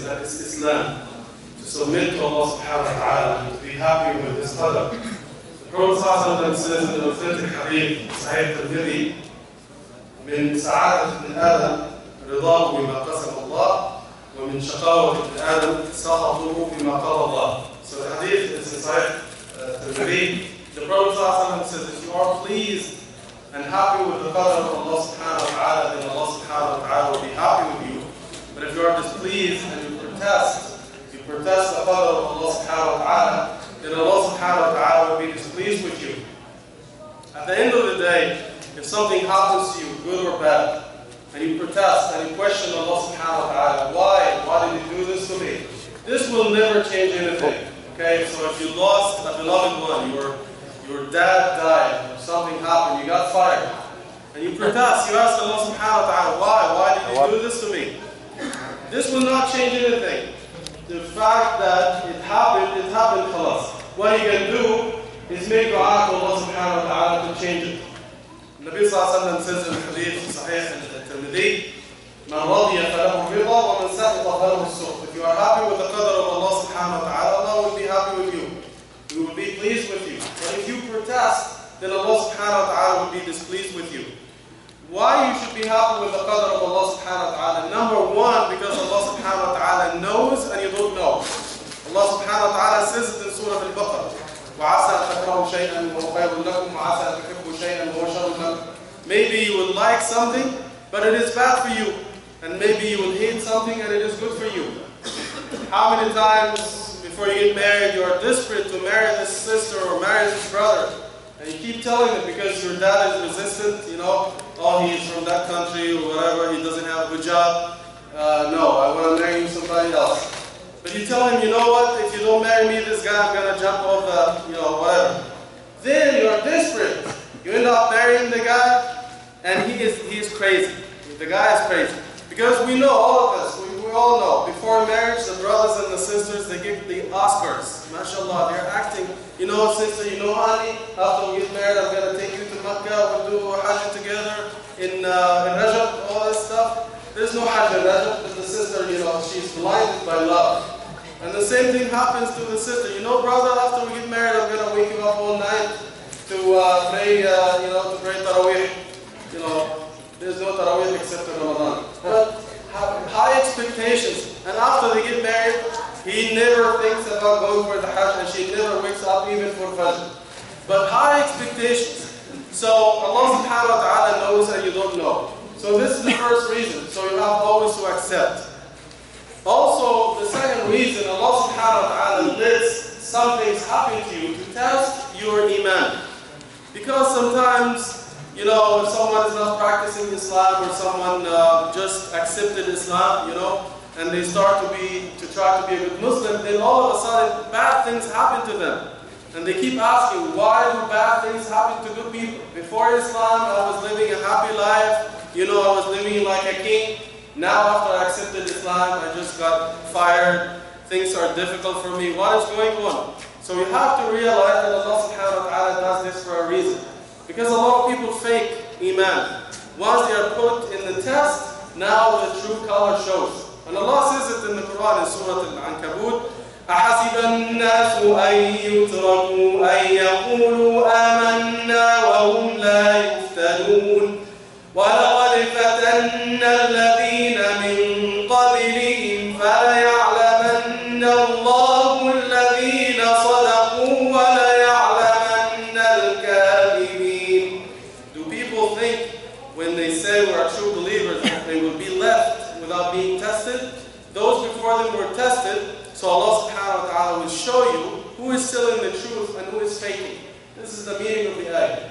that is Islam. To submit to Allah subhanahu wa ta'ala and to be happy with His qadr. The Prophet says in the authentic hadith, Sahih al-Tirmidhi, من سعادة ابن آدم رضاه بما قسم الله ومن شقاوة ابن آدم سخطه بما قضى الله. So the hadith is in Sahih al-Tirmidhi. The Prophet says, if you are pleased and happy with the qadr of Allah subhanahu wa ta'ala, then Allah subhanahu wa ta'ala will be happy with you. But if you are displeased and you protest the qadr of Allah subhanahu wa ta'ala, then Allah subhanahu wa ta'ala will be displeased with you. At the end of the day, if something happens to you, good or bad, and you protest and you question Allah subhanahu wa ta'ala, why did you do this to me? This will never change anything. Okay, so if you lost a beloved one, your dad died, or something happened, you got fired, and you protest, you ask Allah subhanahu wa ta'ala, why did you do this to me? This will not change anything. The fact that it happened, khalas. What you can do is make dua to Allah subhanahu wa ta'ala to change it. Nabi sallallahu alayhi wa sallam says in the hadith, Sahih al-Tirmidhi, مَنْ رَضِيَ فَلَهُ الرِّضَى وَمَنْ سَخِطَ فَلَهُ السُّخْطُ. If you are happy with the qadr of Allah subhanahu wa ta'ala, Allah will be happy with you. He will be pleased with you. But if you protest, then Allah subhanahu wa ta'ala will be displeased with you. Why you should be happy with the qadr of Allah subhanahu wa ta'ala? Number one, because Allah subhanahu wa ta'ala knows and you don't know. Allah subhanahu wa ta'ala says it in Surah Al-Baqarah. وَعَسَىٰ أَن تَكْرَهُوا شَيْئًا وَهُوَ خَيْرٌ لَكُمْ وَعَسَىٰ أَن تُحِبُّوا شَيْئًا وَهُوَ شَرٌّ لَكُمْ. Maybe you will like something, but it is bad for you. And maybe you will hate something and it is good for you. How many times before you get married, you are desperate to marry this sister or marry this brother, and you keep telling them because your dad is resistant, oh, he's from that country or whatever, he doesn't have a good job. No, I want to marry you somebody else. But you tell him, you know what, if you don't marry me, this guy, I'm going to jump off the, whatever. Then you are desperate. You end up marrying the guy, and he is crazy. The guy is crazy. Because we know, all of us, we all know, before marriage, the brothers and the sisters, they give the Oscars. MashaAllah, they're acting, sister, honey, after we get married, I'm going to take you to Mecca, we'll do a Hajj together in Rajab, all this stuff. There's no Hajj in Rajab, but the sister, she's blinded by love. And the same thing happens to the sister. Brother, after we get married, I'm going to wake you up all night to pray, to pray Taraweeh. There's no Taraweeh except in Ramadan. But high expectations. And after they get married, he never thinks about going for the Hajj, and she never wakes up even for Fajr. But high expectations. So Allah subhanahu wa ta'ala knows and you don't know. So this is the first reason. So you have always to accept. Also, the second reason, Allah subhanahu wa ta'ala lets some things happen to you to test your iman. Because sometimes, if someone is not practicing Islam or someone just accepted Islam, and they start to try to be a good Muslim, then all of a sudden bad things happen to them. And they keep asking, why do bad things happen to good people? Before Islam, I was living a happy life, I was living like a king. Now after I accepted Islam, I just got fired. Things are difficult for me. What is going on? So you have to realize that Allah subhanahu wa ta'ala does this for a reason. Because a lot of people fake iman. Once they are put in the test, now the true color shows. And Allah says it in the Quran in Surah Al-Ankabut, أَحَسِبَ النَّاسُ أَن يُتْرَكُوا أَن يَقُولُوا آمَنَّا وَهُمْ لَا يُفْتَنُونَ وَلَقَدْ فَتَنَّا الَّذِينَ مِن قَبْلِهِمْ فَلَيَعْلَمَنَّ اللَّهُ الَّذِينَ صَدَقُوا وَلَيَعْلَمَنَّ الْكَاذِبِينَ. Do people think when they say we are true believers that they will be left without being tested? Those before them were tested, so Allah subhanahu wa ta'ala will show you who is still in the truth and who is faking. This is the meaning of the ayah.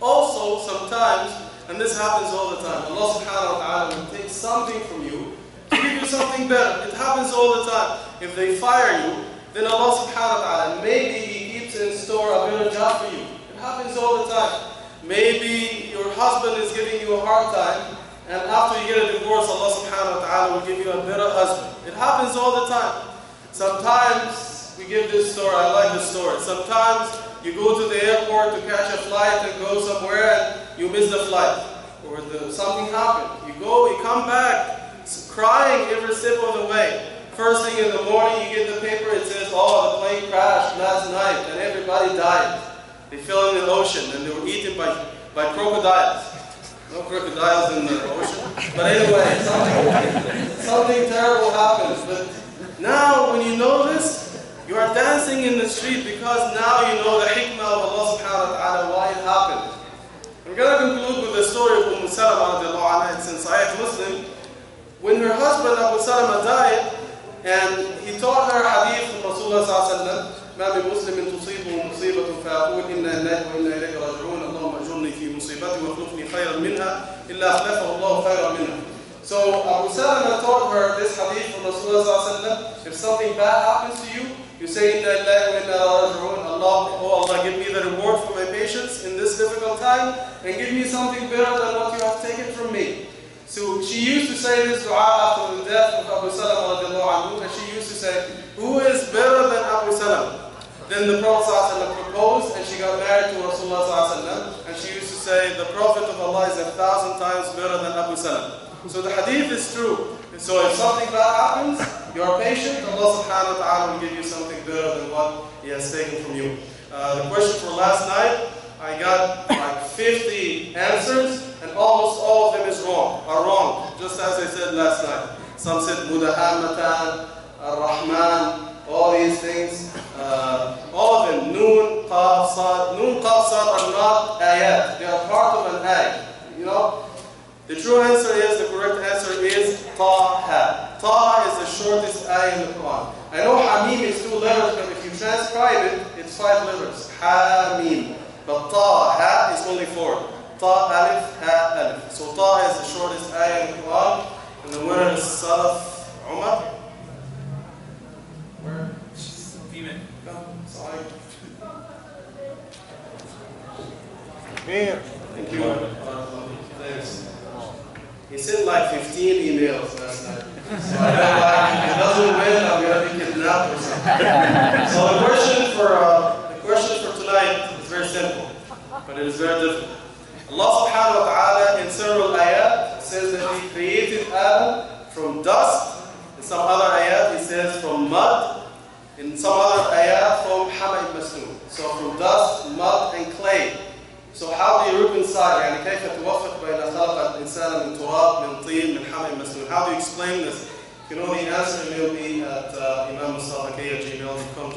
Also, sometimes, and this happens all the time, Allah subhanahu wa ta'ala will take something from you to give you something better. It happens all the time. If they fire you, then Allah subhanahu wa ta'ala, maybe He keeps in store a better job for you. It happens all the time. Maybe your husband is giving you a hard time, and after you get a divorce, Allah subhanahu wa ta'ala will give you a better husband. It happens all the time. Sometimes we give this story, I like this story. Sometimes you go to the airport to catch a flight and go somewhere and you miss the flight. Or something happened. You go, you come back crying every step of the way. First thing in the morning, you get the paper, it says, oh, the plane crashed last night and everybody died. They fell in the ocean and they were eaten by crocodiles. No crocodiles in the ocean. But anyway, something terrible happens. But now when you know this, you are dancing in the street because now you know the hikmah of Allah subhanahu wa ta'ala, why it happened. I'm going to conclude with the story of Salama radiallahu anha. It's in Sahih Muslim. When her husband Abu Salama died, and he taught her hadith from Rasulullah sallallahu alayhi wa sallam, ما من مسلم تصيبه مصيبة فيقول إنا لله وإنا إليه راجعون اللهم أجرني في مصيبتي واخلفني خيرا منها إلا أخلفه الله خيرا منها. So Abu Salama taught her this hadith from Rasulullah sallallahu alayhi wa sallam. If something bad happens to you, you say إنا لله وإنا راجعون. Allah, oh Allah, give me the reward for my patience in this difficult time, and give me something better than what you have taken from me. So she used to say this dua after the death of Abu Salama radiallahu anhu, and she used to say, who is better than Abu Salama? Then the Prophet ﷺ proposed, and she got married to Rasulullah ﷺ, and she used to say, the Prophet of Allah is 1,000 times better than Abu Salama. So the hadith is true. And so if something bad happens, you are patient, Allah subhanahu wa ta'ala will give you something better than what He has taken from you. The question for last night, I got like 50 answers, and almost all of them are wrong, just as I said last night. Some said Mudahamatan, Ar-Rahman, all these things, all of them, Noon, Qaf, Sad are not ayat. They are part of an ayat. You know, the true answer is, the correct answer is Taha. Taha is the shortest ayat in the Quran. I know Hamim is 2 letters, but if you transcribe it, it's 5 letters. Hamim. But Taha is only 4. Ta, Alif, Ha, Alif. So Taha is the shortest ayat in the Quran. And the winner is Salaf Umar. Where? Female. Sorry. Here. Thank you. Thanks. He sent like 15 emails last night. So I know like, if he doesn't win, I'm going to be kidnapped or something. So the question for tonight is very simple, but it is very difficult. Allah subhanahu wa ta'ala in several ayat says that He created Adam from dust. In some other ayat He says from mud. In some other ayat from hamay masnoon. So from dust, mud and clay. So how do you reconcile? يعني كيف توفق بين خلق الإنسان من تراب من طين من حمى مسنون? How do you explain this? If you know the answer, email me at Imam Mustafa@gmail.com.